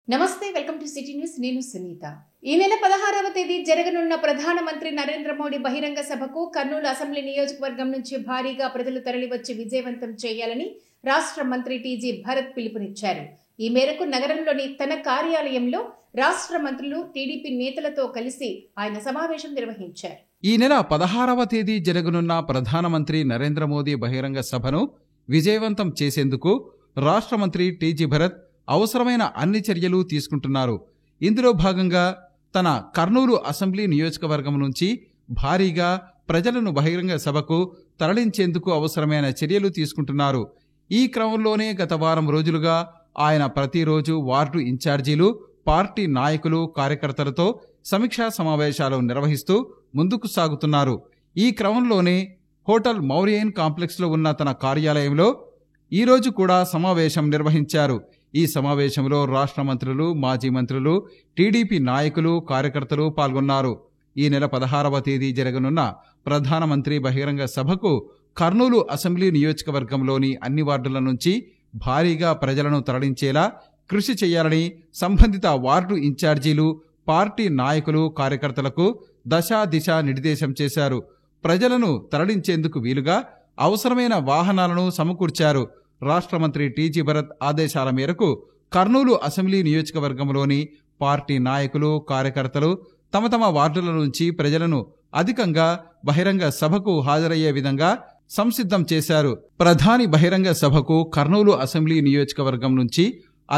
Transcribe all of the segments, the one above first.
నమస్తే, welcome to city news. నేను సునీత. ఈ నెల 16వ తేదీ జరగనున్న ప్రధానమంత్రి నరేంద్ర మోడీ బహిరంగ సభకు కర్నూలు అసెంబ్లీ నియోజకవర్గం నుంచి భారీగా ప్రజలు తరలివచ్చి విజయవంతం చేయాలని రాష్ట్ర మంత్రి టీజీ భరత్ పిలుపునిచ్చారు. ఈ మేరకు నగరంలోని తన కార్యాలయంలో రాష్ట్ర మంత్రులు, టీడీపీ నేతలతో కలిసి ఆయన సమావేశం నిర్వహించారు. ఈ నెల 16వ తేదీ జరగనున్న ప్రధానమంత్రి నరేంద్ర మోదీ బహిరంగ సభను విజయవంతం చేసేందుకు రాష్ట్ర మంత్రి టీజీ భరత్ అవసరమైన అన్ని చర్యలు తీసుకుంటున్నారు. ఇందులో భాగంగా తన కర్నూలు అసెంబ్లీ నియోజకవర్గం నుంచి భారీగా ప్రజలను బహిరంగ సభకు తరలించేందుకు అవసరమైన చర్యలు తీసుకుంటున్నారు. ఈ క్రమంలోనే గత వారం రోజులుగా ఆయన ప్రతిరోజు వార్డు ఇన్ఛార్జీలు, పార్టీ నాయకులు, కార్యకర్తలతో సమీక్షా సమావేశాలు నిర్వహిస్తూ ముందుకు సాగుతున్నారు. ఈ క్రమంలోనే హోటల్ మౌరియన్ కాంప్లెక్స్లో ఉన్న తన కార్యాలయంలో ఈరోజు కూడా సమావేశం నిర్వహించారు. ఈ సమావేశంలో రాష్ట్ర మంత్రులు, మాజీ మంత్రులు, టీడీపీ నాయకులు, కార్యకర్తలు పాల్గొన్నారు. ఈ నెల 16వ తేదీ జరగనున్న ప్రధానమంత్రి బహిరంగ సభకు కర్నూలు అసెంబ్లీ నియోజకవర్గంలోని అన్ని వార్డుల నుంచి భారీగా ప్రజలను తరలించేలా కృషి చేయాలని సంబంధిత వార్డు ఇన్ఛార్జీలు, పార్టీ నాయకులు, కార్యకర్తలకు దశా దిశ నిర్దేశం చేశారు. ప్రజలను తరలించేందుకు వీలుగా అవసరమైన వాహనాలను సమకూర్చారు. రాష్ట్ర మంత్రి టీజీ భరత్ ఆదేశాల మేరకు కర్నూలు అసెంబ్లీ నియోజకవర్గంలోని పార్టీ నాయకులు, కార్యకర్తలు తమ తమ వార్డుల నుంచి ప్రజలను అధికంగా బహిరంగ సభకు హాజరయ్యే విధంగా సంసిద్ధం చేశారు. ప్రధాని బహిరంగ సభకు కర్నూలు అసెంబ్లీ నియోజకవర్గం నుంచి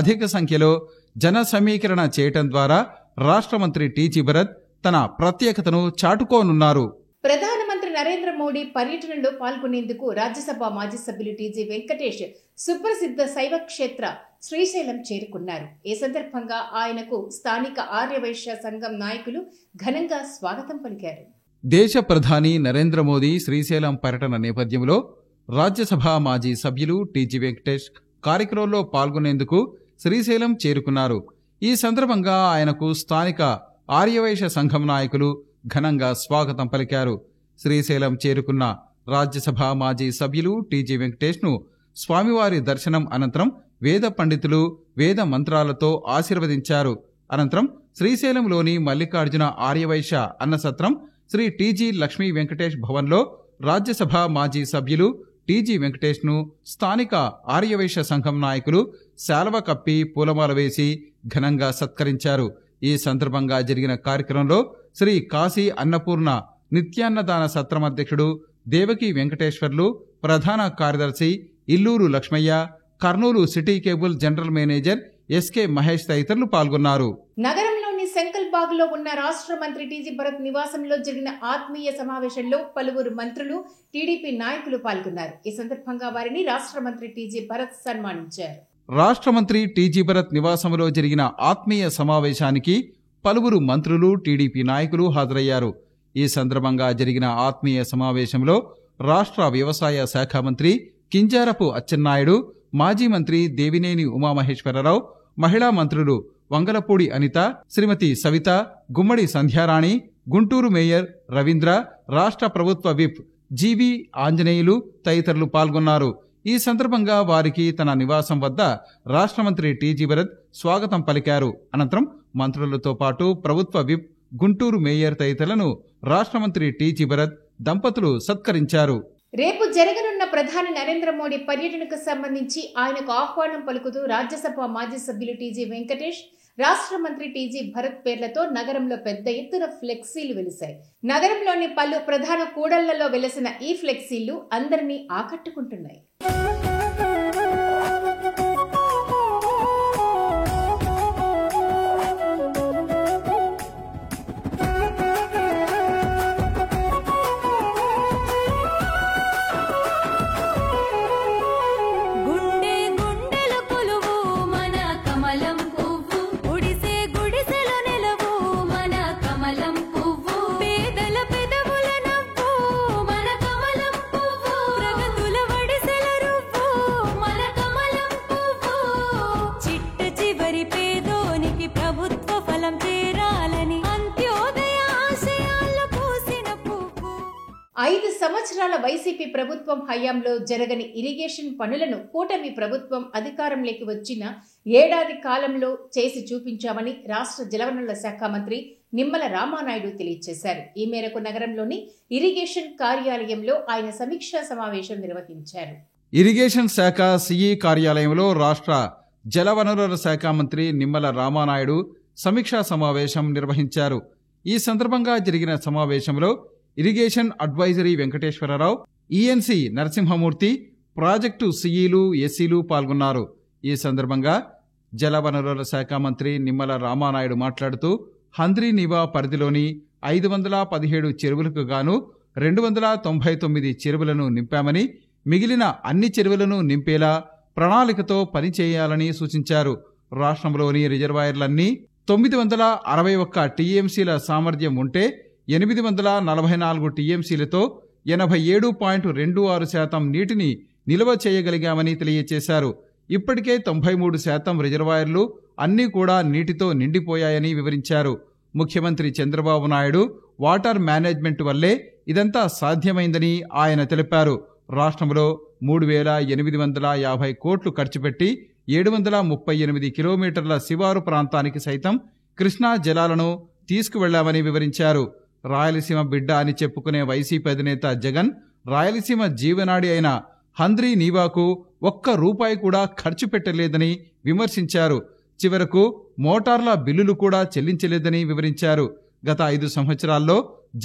అధిక సంఖ్యలో జన సమీకరణ చేయటం ద్వారా రాష్ట్ర మంత్రి టీజీ భరత్ తన ప్రత్యేకతను చాటుకోనున్నారు. ప్రధానమంత్రి నరేంద్ర మోడీ పర్యటనలో పాల్గొనేందుకు రాజ్యసభ మాజీ సభ్యులు టీజీ వెంకటేష్ సుప్రసిద్ధ శైవ క్షేత్ర శ్రీశైలం చేరుకున్నారు. ఈ సందర్భంగా ఆయనకు స్థానిక ఆర్యవైశ్య సంఘం నాయకులు ఘనంగా స్వాగతం పలికారు. దేశ ప్రధాని నరేంద్ర మోదీ శ్రీశైలం పర్యటన నేపథ్యంలో రాజ్యసభ మాజీ సభ్యులు టీజీ వెంకటేష్ కార్యక్రమంలో పాల్గొనేందుకు శ్రీశైలం చేరుకున్నారు. ఈ సందర్భంగా ఆయనకు స్థానిక ఆర్యవైశ్య సంఘం నాయకులు ఘనంగా స్వాగతం పలికారు. శ్రీశైలం చేరుకున్న రాజ్యసభ మాజీ సభ్యులు టీజీ వెంకటేష్ను స్వామివారి దర్శనం అనంతరం వేద పండితులు వేద మంత్రాలతో ఆశీర్వదించారు. అనంతరం శ్రీశైలంలోని మల్లికార్జున ఆర్యవైశ్య అన్నసత్రం శ్రీ టీజీ లక్ష్మీ వెంకటేష్ భవన్లో రాజ్యసభ మాజీ సభ్యులు టీజీ వెంకటేష్ను స్థానిక ఆర్యవైశ్య సంఘం నాయకులు శాల్వ కప్పి పూలమాల వేసి ఘనంగా సత్కరించారు. ఈ సందర్భంగా జరిగిన కార్యక్రమంలో శ్రీ కాశీ అన్నపూర్ణ నిత్యాన్నదాన సత్రం అధ్యక్షుడు దేవకీ వెంకటేశ్వర్లు, ప్రధాన కార్యదర్శి Illuru Lakshmaiah, Kurnool city cable general manager SK Mahesh తదితరులు పాల్గొన్నారు. నగరంలోని శంకల్ బాగ్ లో ఉన్న రాష్ట్ర మంత్రి టీజీ భరత్ నివాసంలో జరిగిన ఆత్మీయ సమావేశంలో పలువురు మంత్రులు, టీడీపీ నాయకులు పాల్గొన్నారు. ఈ సందర్భంగా వారిని రాష్ట్ర మంత్రి టీజీ భరత్ సన్మానించారు. రాష్ట్ర మంత్రి టీజీ భరత్ నివాసంలో జరిగిన ఆత్మీయ సమావేశానికి పలువురు మంత్రులు, టీడీపీ నాయకులు హాజరయ్యారు. ఈ సందర్భంగా జరిగిన ఆత్మీయ సమావేశంలో రాష్ట్ర వ్యవసాయ శాఖ మంత్రి కింజారపు అచ్చెన్నాయుడు, మాజీ మంత్రి దేవినేని ఉమామహేశ్వరరావు, మహిళా మంత్రులు వంగలపూడి అనిత, శ్రీమతి సవిత, గుమ్మడి సంధ్యారాణి, గుంటూరు మేయర్ రవీంద్ర, రాష్ట్ర ప్రభుత్వ విప్ జీవి ఆంజనేయులు తదితరులు పాల్గొన్నారు. ఈ సందర్భంగా వారికి తన నివాసం వద్ద రాష్ట్ర మంత్రి టీజీ భరత్ స్వాగతం పలికారు. అనంతరం మంత్రులతో పాటు ప్రభుత్వ విప్, గుంటూరు మేయర్ తదితరులను రాష్ట్ర మంత్రి టీజీ భరత్ దంపతులు సత్కరించారు. రేపు జరగనున్న ప్రధాని నరేంద్ర మోడీ పర్యటనకు సంబంధించి ఆయనకు ఆహ్వానం పలుకుతూ రాజ్యసభ మాజీ సభ్యులు టీజీ వెంకటేష్, రాష్ట్ర మంత్రి టీజీ భరత్ పేర్లతో నగరంలో పెద్ద ఎత్తున ఫ్లెక్సీలు వెలిశాయి. నగరంలోని పలు ప్రధాన కూడళ్లలో వెలసిన ఈ ఫ్లెక్సీలు అందరినీ ఆకట్టుకుంటున్నాయి. ప్రగతుల వడిసెల రువ్వు సంవత్సరాల వైసీపీ ప్రభుత్వం హయాంలో జరగని ఇరిగేషన్ పనులను కూటమి ప్రభుత్వం అధికారంలోకి వచ్చిన ఏడాది కాలంలో చేసి చూపించామని రాష్ట్ర జలవనరుల శాఖ మంత్రి నిమ్మల రామానాయుడు తెలియజేశారు. ఈ మేరకు నగరంలోని ఇరిగేషన్ కార్యాలయంలో ఆయన సమీక్షా సమావేశం నిర్వహించారు. ఇరిగేషన్ శాఖ సిఈ కార్యాలయంలో రాష్ట్ర జలవనరుల శాఖ మంత్రి నిమ్మల రామానాయుడు సమీక్షా సమావేశం నిర్వహించారు. ఈ సందర్భంగా జరిగిన సమావేశంలో irrigation advisory Venkateswararao, ENC Narasimhamurthy, project సిఈలు, ఎస్సీలు పాల్గొన్నారు. ఈ సందర్భంగా జలవనరుల శాఖ మంత్రి నిమ్మల రామానాయుడు మాట్లాడుతూ హంద్రీనీవా పరిధిలోని 517 చెరువులకు గాను 299 చెరువులను నింపామని, మిగిలిన అన్ని చెరువులను నింపేలా ప్రణాళికతో పనిచేయాలని సూచించారు. రాష్ట్రంలోని రిజర్వాయర్లన్నీ 961 టీఎంసీల సామర్థ్యం ఉంటే 844 టీఎంసీలతో 87.26% నీటిని నిల్వ చేయగలిగామని తెలియజేశారు. ఇప్పటికే 93% రిజర్వాయర్లు అన్నీ కూడా నీటితో నిండిపోయాయని వివరించారు. ముఖ్యమంత్రి చంద్రబాబు నాయుడు వాటర్ మేనేజ్మెంట్ వల్లే ఇదంతా సాధ్యమైందని ఆయన తెలిపారు. రాష్ట్రంలో 3,850 కోట్లు ఖర్చు పెట్టి 738 కిలోమీటర్ల శివారు ప్రాంతానికి సైతం కృష్ణా జలాలను తీసుకువెళ్లామని వివరించారు. రాయలసీమ బిడ్డ అని చెప్పుకునే వైసీపీ అధినేత జగన్ రాయలసీమ జీవనాడి అయిన హంద్రీనీవాకు ₹1 కూడా ఖర్చు పెట్టలేదని విమర్శించారు. చివరకు మోటార్ల బిల్లులు కూడా చెల్లించలేదని వివరించారు. గత 5 సంవత్సరాల్లో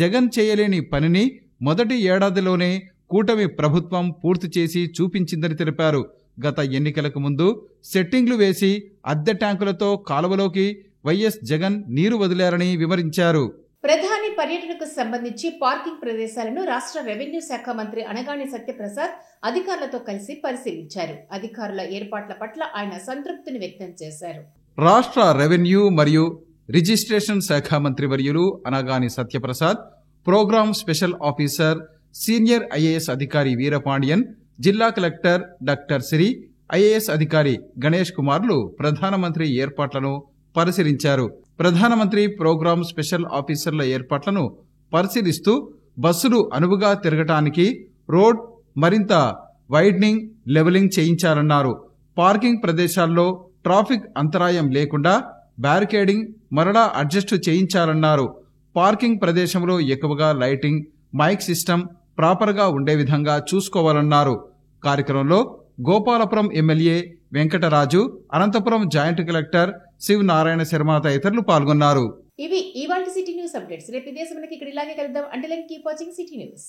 జగన్ చేయలేని పనిని మొదటి ఏడాదిలోనే కూటమి ప్రభుత్వం పూర్తి చేసి చూపించిందని తెలిపారు. గత ఎన్నికలకు ముందు సెట్టింగ్లు వేసి అద్దె ట్యాంకులతో కాలువలోకి వైఎస్ జగన్ నీరు వదిలారని వివరించారు. ప్రధాని పర్యటనకు సంబంధించి పార్కింగ్ ప్రదేశాలను రాష్ట్ర రెవెన్యూ శాఖ మంత్రి అనగాని సత్యప్రసాద్ అధికారులతో కలిసి పరిశీలించారు. అధికారుల ఏర్పాట్ల పట్ల ఆయన సంతృప్తిని వ్యక్తం చేశారు. రాష్ట్ర రెవెన్యూ మరియు రిజిస్ట్రేషన్ శాఖ మంత్రి వర్యులు Anagani Satyaprasad, programme special officer senior IAS అధికారి వీరపాండియన్, జిల్లా కలెక్టర్ డాక్టర్ సిరి, ఐఏఎస్ అధికారి గణేష్ కుమార్లు ప్రధానమంత్రి ఏర్పాట్లను పరిశీలించారు. ప్రధానమంత్రి ప్రోగ్రాం స్పెషల్ ఆఫీసర్ల ఏర్పాట్లను పరిశీలిస్తూ బస్సులు అనువుగా తిరగటానికి రోడ్ మరింత వైడనింగ్, లెవెలింగ్ చేయించాలన్నారు. పార్కింగ్ ప్రదేశాల్లో ట్రాఫిక్ అంతరాయం లేకుండా బ్యారికేడింగ్ మరలా అడ్జస్టు చేయించాలన్నారు. పార్కింగ్ ప్రదేశంలో ఎక్కువగా లైటింగ్, మైక్ సిస్టమ్ ప్రాపర్గా ఉండే విధంగా చూసుకోవాలన్నారు. కార్యక్రమంలో Gopalapuram MLA Venkataraju, Anantapuram joint collector Shiv Narayan Sharma తదితరులు పాల్గొన్నారు. ఇవి ఇవాల్టి సిటీ న్యూస్ అప్డేట్స్. రేపు ఇదే సమయానికి ఇక్కడ ఇలాగే కలుద్దాం. Until then keep watching city news.